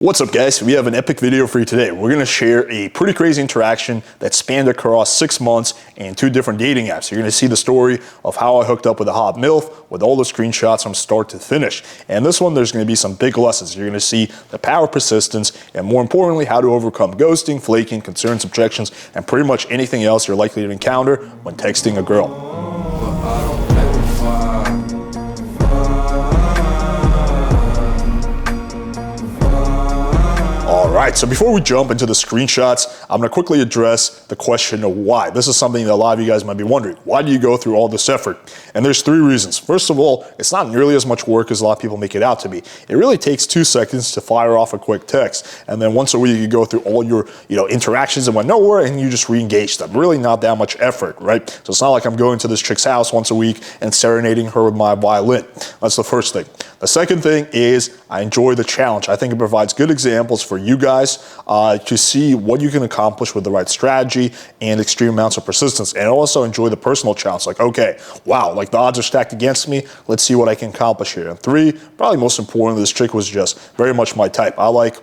What's up, guys? We have an epic video for you today. We're going to share a pretty crazy interaction that spanned across 6 months and 2 different dating apps. You're going to see the story of how I hooked up with a hot Milf with all the screenshots from start to finish. And this one, there's going to be some big lessons. You're going to see the power of persistence and, more importantly, how to overcome ghosting, flaking, concerns, objections, and pretty much anything else you're likely to encounter when texting a girl. Alright, so before we jump into the screenshots, I'm going to quickly address the question of why. This is something that a lot of you guys might be wondering. Why do you go through all this effort? And there's 3 reasons. First of all, it's not nearly as much work as a lot of people make it out to be. It really takes 2 seconds to fire off a quick text. And then once a week, you go through all your interactions that went nowhere and you just re-engage them. Really not that much effort, right? So it's not like I'm going to this chick's house once a week and serenading her with my violin. That's the first thing. The second thing is I enjoy the challenge. I think it provides good examples for you guys to see what you can accomplish with the right strategy and extreme amounts of persistence. And I also enjoy the personal challenge. Like, okay, wow, like the odds are stacked against me. Let's see what I can accomplish here. And 3, probably most importantly, this chick was just very much my type. I like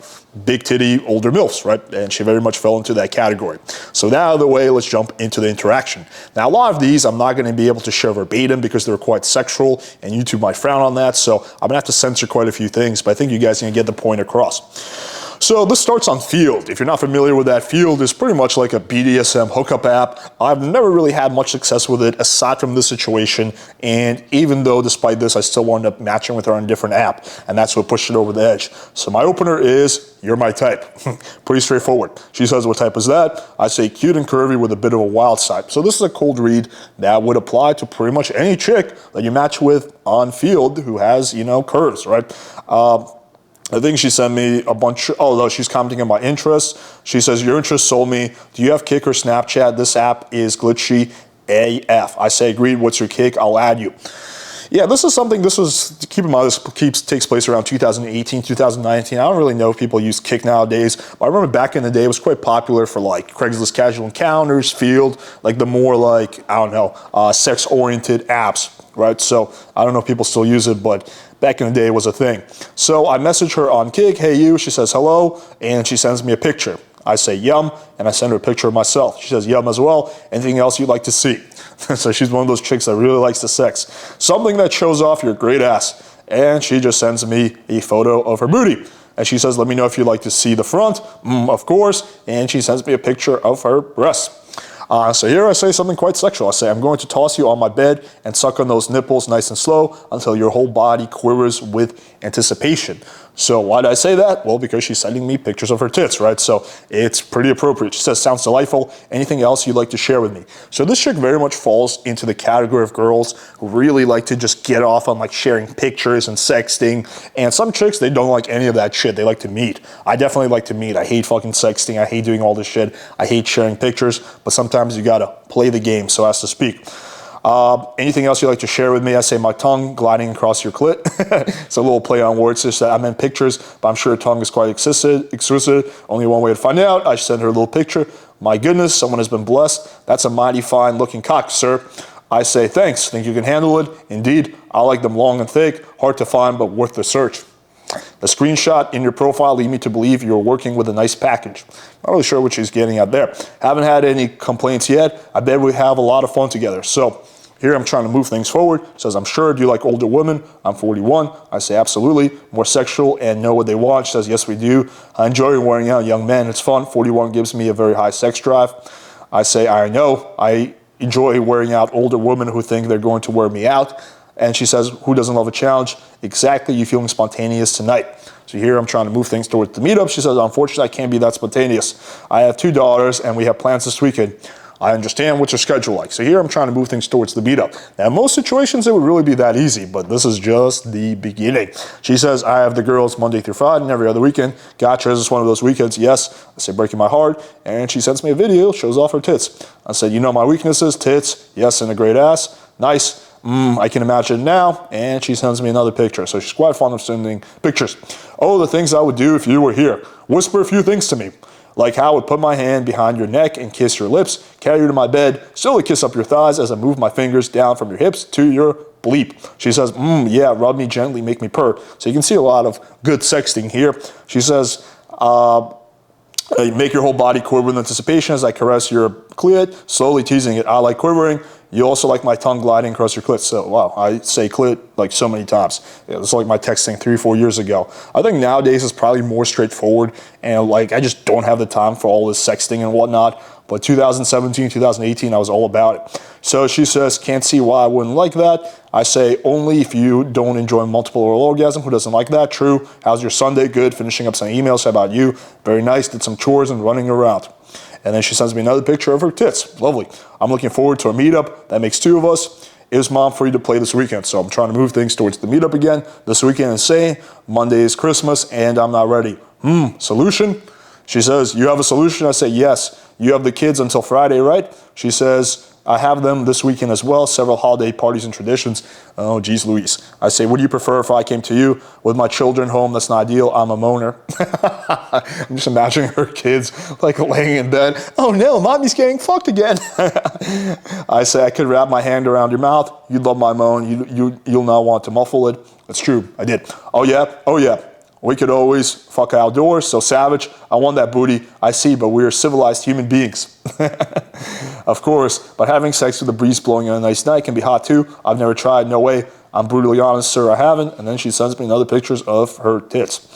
big titty older MILFs, right? And she very much fell into that category. So that out of the way, let's jump into the interaction. Now, a lot of these I'm not going to be able to share verbatim because they're quite sexual and YouTube might frown on that. So I'm going to have to censor quite a few things, but I think you guys can get the point across. So this starts on Field. If you're not familiar with that, Field is pretty much like a BDSM hookup app. I've never really had much success with it aside from this situation. And even though despite this, I still wound up matching with her on a different app. And that's what pushed it over the edge. So my opener is, you're my type. Pretty straightforward. She says, what type is that? I say cute and curvy with a bit of a wild side. So this is a cold read that would apply to pretty much any chick that you match with on Field who has, curves, right? I think she sent me a bunch, although she's commenting on my interests. She says, your interests sold me. Do you have Kick or Snapchat? This app is glitchy AF. I say, agreed. What's your Kick? I'll add you. Yeah, keep in mind, this takes place around 2018, 2019. I don't really know if people use Kick nowadays, but I remember back in the day, it was quite popular for like Craigslist casual encounters, Field, like the more like, sex-oriented apps, right? So I don't know if people still use it, but back in the day, it was a thing. So I message her on Kick, hey you, she says hello, and she sends me a picture. I say yum, and I send her a picture of myself. She says yum as well. Anything else you'd like to see? So she's one of those chicks that really likes the sex. Something that shows off your great ass. And she just sends me a photo of her booty. And she says, let me know if you'd like to see the front. Of course. And she sends me a picture of her breasts. So here I say something quite sexual. I say, I'm going to toss you on my bed and suck on those nipples nice and slow until your whole body quivers with anticipation. So why did I say that? Well, because she's sending me pictures of her tits, right? So it's pretty appropriate. She says, sounds delightful. Anything else you'd like to share with me? So this chick very much falls into the category of girls who really like to just get off on like sharing pictures and sexting. And some chicks, they don't like any of that shit. They like to meet. I definitely like to meet. I hate fucking sexting. I hate doing all this shit. I hate sharing pictures, but sometimes you gotta play the game, so as to speak. Anything else you'd like to share with me? I say my tongue gliding across your clit. It's a little play on words. Just that I meant pictures, but I'm sure her tongue is quite exquisite. Only one way to find out. I send her a little picture. My goodness, someone has been blessed. That's a mighty fine looking cock, sir. I say thanks. Think you can handle it? Indeed, I like them long and thick. Hard to find, but worth the search. The screenshot in your profile lead me to believe you're working with a nice package. Not really sure what she's getting at there. Haven't had any complaints yet. I bet we have a lot of fun together. So here I'm trying to move things forward. Says, I'm sure. Do you like older women? I'm 41. I say, absolutely. More sexual and know what they want. She says, yes, we do. I enjoy wearing out young men. It's fun. 41 gives me a very high sex drive. I say, I know. I enjoy wearing out older women who think they're going to wear me out. And she says, who doesn't love a challenge? Exactly. You feeling spontaneous tonight? So here I'm trying to move things towards the meetup. She says, unfortunately, I can't be that spontaneous. I have 2 daughters and we have plans this weekend. I understand what's your schedule like. So here I'm trying to move things towards the meetup. Now, in most situations, it would really be that easy, but this is just the beginning. She says, I have the girls Monday through Friday and every other weekend. Gotcha, is this one of those weekends? Yes. I say, breaking my heart. And she sends me a video, shows off her tits. I said, you know my weaknesses, tits, yes, and a great ass. Nice. I can imagine now. And she sends me another picture. So she's quite fond of sending pictures. Oh, the things I would do if you were here. Whisper a few things to me. Like how I would put my hand behind your neck and kiss your lips, carry you to my bed, slowly kiss up your thighs as I move my fingers down from your hips to your bleep. She says, yeah, rub me gently, make me purr. So you can see a lot of good sexting here. She says, make your whole body quiver with anticipation as I caress your clit, slowly teasing it. I like quivering. You also like my tongue gliding across your clit. So, wow, I say clit like so many times. Yeah, it's like my texting 3 or 4 years ago. I think nowadays it's probably more straightforward, and like I just don't have the time for all this sexting and whatnot. But 2017, 2018, I was all about it. So she says, can't see why I wouldn't like that. I say, only if you don't enjoy multiple oral orgasm. Who doesn't like that? True. How's your Sunday? Good. Finishing up some emails. How about you? Very nice. Did some chores and running around. And then she sends me another picture of her tits. Lovely. I'm looking forward to a meetup. That makes 2 of us. Is mom free to play this weekend? So I'm trying to move things towards the meetup again. This weekend is saying Monday is Christmas and I'm not ready. Solution? She says, you have a solution? I say, yes. You have the kids until Friday, right? She says, I have them this weekend as well. Several holiday parties and traditions. Oh, geez Louise. I say, would you prefer if I came to you with my children home? That's not ideal. I'm a moaner. I'm just imagining her kids like laying in bed. Oh no, mommy's getting fucked again. I say, I could wrap my hand around your mouth. You'd love my moan. You'll not want to muffle it. That's true. I did. Oh yeah. Oh yeah. We could always fuck outdoors, so savage. I want that booty. I see, but we are civilized human beings. Of course, but having sex with a breeze blowing on a nice night can be hot too. I've never tried, no way. I'm brutally honest, sir, I haven't. And then she sends me another pictures of her tits.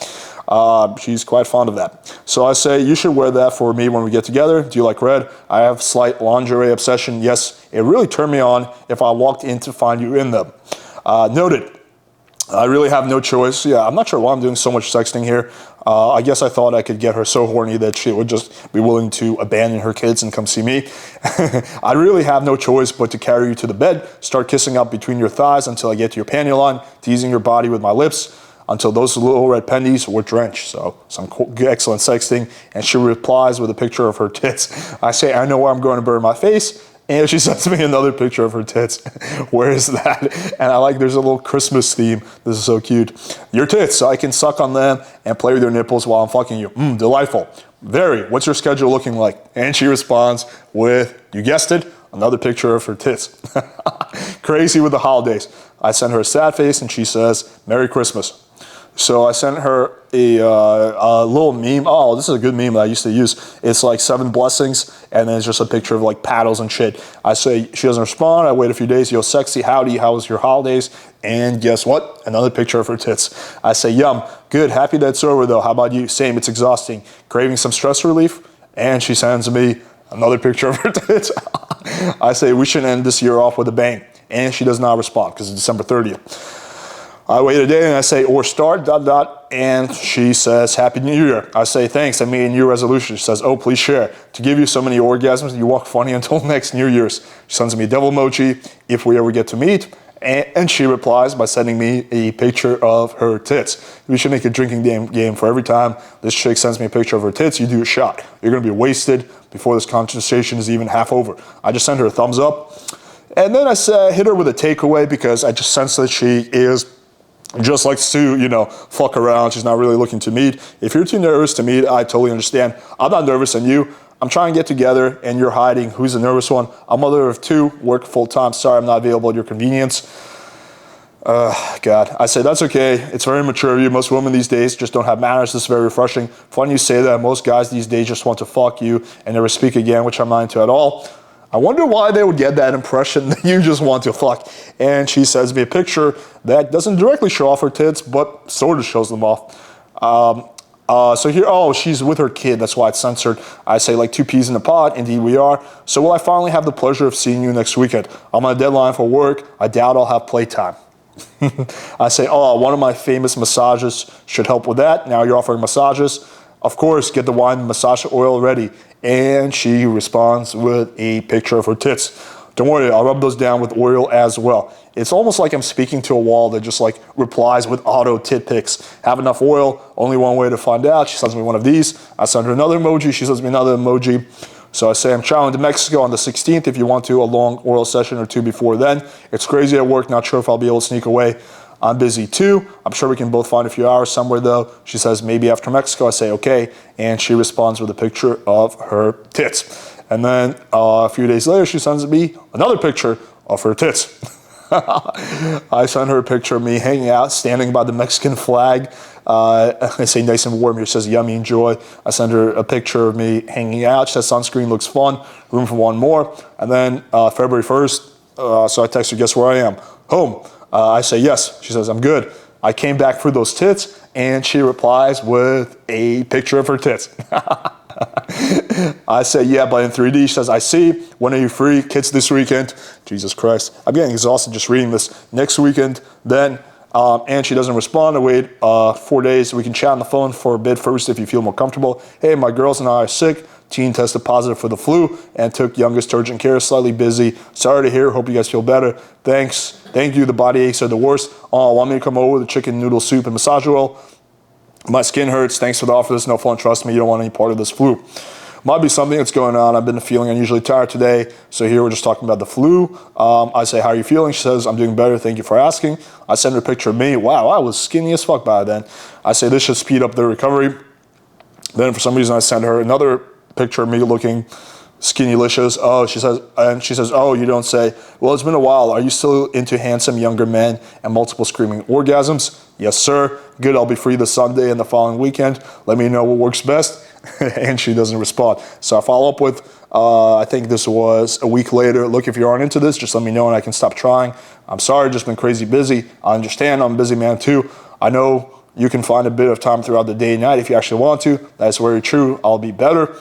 She's quite fond of that. So I say, you should wear that for me when we get together. Do you like red? I have slight lingerie obsession. Yes, it really turned me on if I walked in to find you in them. Noted. I really have no choice. Yeah, I'm not sure why I'm doing so much sexting here. I guess I thought I could get her so horny that she would just be willing to abandon her kids and come see me. I really have no choice but to carry you to the bed, start kissing up between your thighs until I get to your panty line, teasing your body with my lips until those little red pennies were drenched. So some excellent sexting. And she replies with a picture of her tits. I say, I know where I'm going to burn my face. And she sends me another picture of her tits. Where is that? And I like, there's a little Christmas theme. This is so cute. Your tits, so I can suck on them and play with your nipples while I'm fucking you. Delightful. Very. What's your schedule looking like? And she responds with, you guessed it, another picture of her tits. Crazy with the holidays. I send her a sad face and she says, Merry Christmas. So I sent her a little meme. Oh, this is a good meme that I used to use. It's like 7 blessings, and then it's just a picture of like paddles and shit. I say, she doesn't respond. I wait a few days. Yo, sexy, howdy, how was your holidays? And guess what? Another picture of her tits. I say, yum, good, happy that it's over though. How about you? Same, it's exhausting. Craving some stress relief? And she sends me another picture of her tits. I say, we should end this year off with a bang. And she does not respond because it's December 30th. I wait a day and I say, or start, ... And she says, Happy New Year. I say, thanks, I made a new resolution. She says, oh, please share. To give you so many orgasms, you walk funny until next New Year's. She sends me a devil emoji if we ever get to meet. And she replies by sending me a picture of her tits. We should make a drinking game for every time this chick sends me a picture of her tits, you do a shot. You're gonna be wasted before this conversation is even half over. I just send her a thumbs up. And then I hit her with a takeaway because I just sense that she is just likes to, you know, fuck around. She's not really looking to meet. If you're too nervous to meet, I totally understand. I'm not nervous and you. I'm trying to get together and you're hiding. Who's the nervous one? I'm mother of 2, work full time. Sorry, I'm not available at your convenience. God. I say, that's okay. It's very mature of you. Most women these days just don't have manners. This is very refreshing. Funny you say that. Most guys these days just want to fuck you and never speak again, which I'm not into at all. I wonder why they would get that impression that you just want to fuck. And she sends me a picture that doesn't directly show off her tits, but sort of shows them off. So here, oh, she's with her kid. That's why it's censored. I say like 2 peas in a pod. Indeed we are. So will I finally have the pleasure of seeing you next weekend? I'm on a deadline for work. I doubt I'll have playtime. I say, oh, one of my famous massages should help with that. Now you're offering massages. Of course, get the wine and massage oil ready. And she responds with a picture of her tits. Don't worry, I'll rub those down with oil as well. It's almost like I'm speaking to a wall that just like replies with auto tit pics. Have enough oil, only one way to find out. She sends me one of these. I send her another emoji, she sends me another emoji. So I say, I'm traveling to Mexico on the 16th if you want to, a long oral session or 2 before then. It's crazy at work, not sure if I'll be able to sneak away. I'm busy too. I'm sure we can both find a few hours somewhere though. She says, maybe after Mexico. I say, okay. And she responds with a picture of her tits. And then a few days later, she sends me another picture of her tits. I sent her a picture of me hanging out, standing by the Mexican flag. I say nice and warm here. She says, yummy, enjoy. I send her a picture of me hanging out. She says, sunscreen looks fun, room for one more. And then February 1st, so I text her, guess where I am? Home. I say, yes. She says, I'm good. I came back for those tits, and she replies with a picture of her tits. I say, yeah, but in 3D. She says, I see. When are you free? Kids this weekend. Jesus Christ. I'm getting exhausted just reading this. Next weekend, then. And she doesn't respond. I wait 4 days. We can chat on the phone for a bit first if you feel more comfortable. Hey, my girls and I are sick. Teen tested positive for the flu and took youngest to urgent care. Slightly busy. Sorry to hear. Hope you guys feel better. Thanks. Thank you. The body aches are the worst. Oh, want me to come over with the chicken noodle soup and massage oil? My skin hurts. Thanks for the offer. There's no fun. Trust me, you don't want any part of this flu. Might be something that's going on. I've been feeling unusually tired today. So here we're just talking about the flu. I say, how are you feeling? She says, I'm doing better. Thank you for asking. I send her a picture of me. Wow, I was skinny as fuck by then. I say, this should speed up the recovery. Then for some reason I send her another picture of me looking skinny-licious. Oh, she says, oh, you don't say. Well, it's been a while. Are you still into handsome younger men and multiple screaming orgasms? Yes, sir. Good, I'll be free this Sunday and the following weekend. Let me know what works best. And she doesn't respond. So I follow up with, I think this was a week later. Look, if you aren't into this, just let me know and I can stop trying. I'm sorry, just been crazy busy. I understand, I'm a busy man too. I know you can find a bit of time throughout the day and night if you actually want to. That's very true. I'll be better.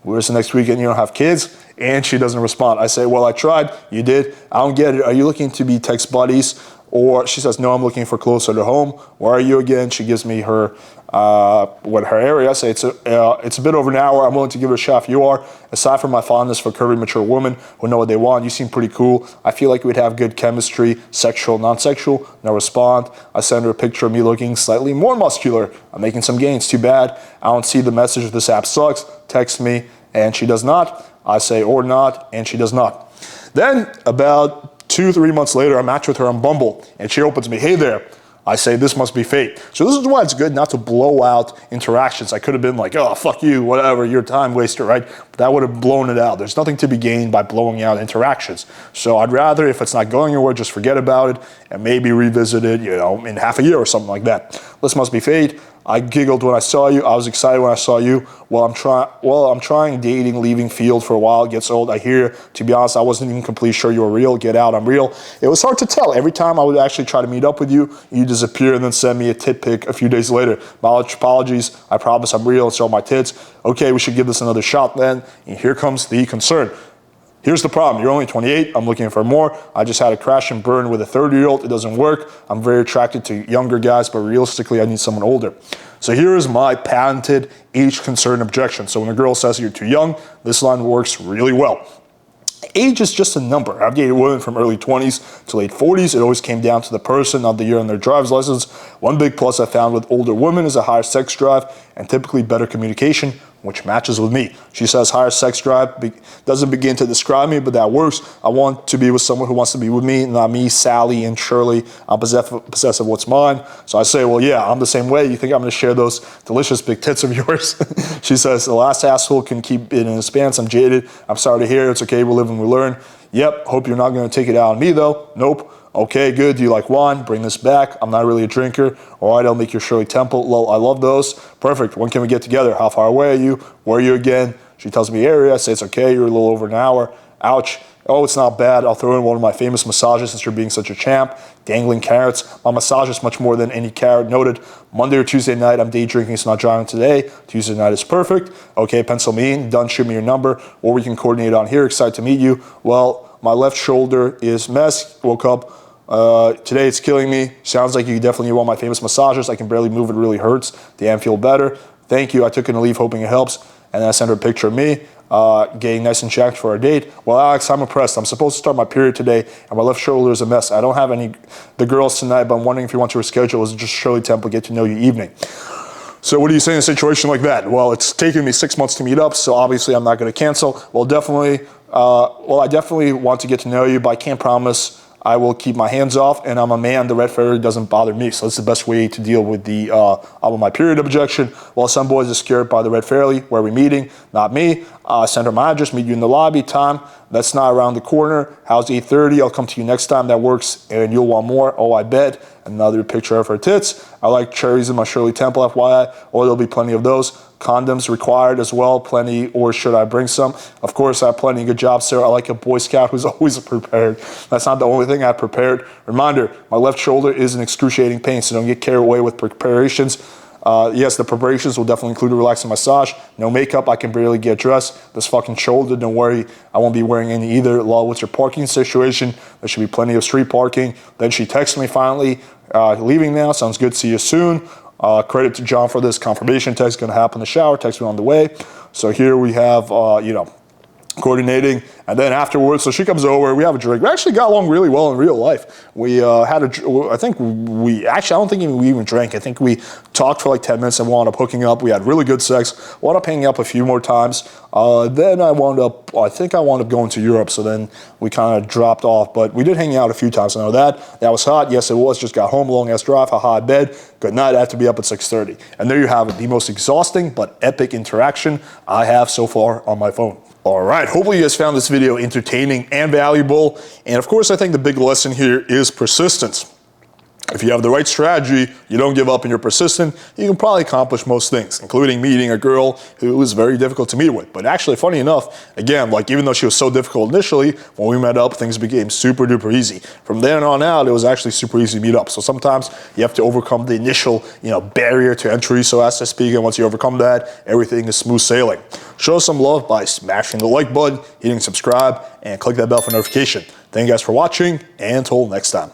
Where's the next weekend you don't have kids? And she doesn't respond. I say, well, I tried. You did. I don't get it. Are you looking to be text buddies? Or she says, no, I'm looking for closer to home. Where are you again? She gives me her her area. I say, it's a bit over an hour. I'm willing to give it a shot if you are. Aside from my fondness for curvy, mature women who know what they want, you seem pretty cool. I feel like we'd have good chemistry, sexual, non-sexual. No respond. I send her a picture of me looking slightly more muscular. I'm making some gains. Too bad. I don't see the message. This app sucks. Text me. And she does not. I say, or not. And she does not. Then about 2-3 months later, I match with her on Bumble, and she opens me, hey there. I say, this must be fate. So this is why it's good not to blow out interactions. I could have been like, oh, fuck you, whatever, you're a time waster, right? But that would have blown it out. There's nothing to be gained by blowing out interactions. So I'd rather, if it's not going anywhere, just forget about it and maybe revisit it, in half a year or something like that. This must be fate. I giggled when I saw you. I was excited when I saw you. I'm trying dating, leaving field for a while. It gets old. I hear. To be honest, I wasn't even completely sure you were real. Get out. I'm real. It was hard to tell. Every time I would actually try to meet up with you, you disappear and then send me a tit pic a few days later. My apologies. I promise I'm real and show my tits. Okay, we should give this another shot then. And here comes the concern. Here's the problem. You're only 28. I'm looking for more. I just had a crash and burn with a 30-year-old. It doesn't work. I'm very attracted to younger guys, but realistically, I need someone older. So here is my patented age concern objection. So when a girl says you're too young, this line works really well. Age is just a number. I've dated women from early 20s to late 40s. It always came down to the person, not the year on their driver's license. One big plus I found with older women is a higher sex drive and typically better communication, which matches with me. She says higher sex drive doesn't begin to describe me, but that works. I want to be with someone who wants to be with me, not me, Sally, and Shirley. I'm possessive of what's mine. So I say, well, yeah, I'm the same way. You think I'm gonna share those delicious big tits of yours? She says, the last asshole can keep it in his pants. I'm jaded. I'm sorry to hear. It's okay. We live and we learn. Yep. Hope you're not gonna take it out on me though. Nope. Okay, good. Do you like wine? Bring this back. I'm not really a drinker. All right, I'll make your Shirley Temple. Lol, I love those. Perfect. When can we get together? How far away are you? Where are you again? She tells me area. I say it's okay. You're a little over an hour. Ouch. Oh, it's not bad. I'll throw in one of my famous massages since you're being such a champ. Dangling carrots. My massage is much more than any carrot. Noted. Monday or Tuesday night, I'm day drinking, so not driving today. Tuesday night is perfect. Okay, pencil me in. Done. Shoot me your number. Or we can coordinate on here. Excited to meet you. Well, my left shoulder is mess. Woke up. Today it's killing me. Sounds like you definitely want my famous massages. I can barely move. It really hurts. Damn, feel better. Thank you. I took in a leave hoping it helps. And then I sent her a picture of me getting nice and jacked for our date. Well, Alex, I'm impressed. I'm supposed to start my period today, and my left shoulder is a mess. I don't have the girls tonight, but I'm wondering if you want to reschedule. Is it just Shirley Temple get to know you evening? So what do you say in a situation like that? Well, it's taken me 6 months to meet up, so obviously I'm not going to cancel. Well, I definitely want to get to know you, but I can't promise I will keep my hands off, and I'm a man. The red fairy doesn't bother me. So that's the best way to deal with the my period objection. While some boys are scared by the red fairy, where are we meeting? Not me. Send her my address, meet you in the lobby. Time, that's not around the corner. How's 8:30? I'll come to you next time. That works, and you'll want more. Oh, I bet. Another picture of her tits. I like cherries in my Shirley Temple, FYI. Or there'll be plenty of those. Condoms required as well, plenty, or should I bring some? Of course, I have plenty. Good job, sir. I like a Boy Scout who's always prepared. That's not the only thing I prepared. Reminder, my left shoulder is in excruciating pain, so don't get carried away with preparations. Yes, the preparations will definitely include a relaxing massage. No makeup, I can barely get dressed. This fucking shoulder, don't worry, I won't be wearing any either. Law, what's your parking situation? There should be plenty of street parking. Then she texted me finally, leaving now, sounds good, see you soon. Credit to John for this. Confirmation text going to happen in the shower. Text me on the way. So here we have, coordinating, and then afterwards, so she comes over, we have a drink. We actually got along really well in real life. We I don't think we even drank. I think we talked for like 10 minutes and wound up hooking up. We had really good sex, wound up hanging up a few more times. Then I wound up going to Europe, so then we kind of dropped off, but we did hang out a few times. I know that. That was hot. Yes, it was. Just got home, long ass drive, haha, bed. Good night, I have to be up at 6:30. And there you have it, the most exhausting but epic interaction I have so far on my phone. All right, hopefully you guys found this video entertaining and valuable. And of course, I think the big lesson here is persistence. If you have the right strategy, you don't give up and you're persistent, you can probably accomplish most things, including meeting a girl who was very difficult to meet with. But actually, funny enough, again, like even though she was so difficult initially, when we met up, things became super duper easy. From then on out, it was actually super easy to meet up. So sometimes you have to overcome the initial, barrier to entry, so as to speak, and once you overcome that, everything is smooth sailing. Show some love by smashing the like button, hitting subscribe, and click that bell for notification. Thank you guys for watching, and until next time.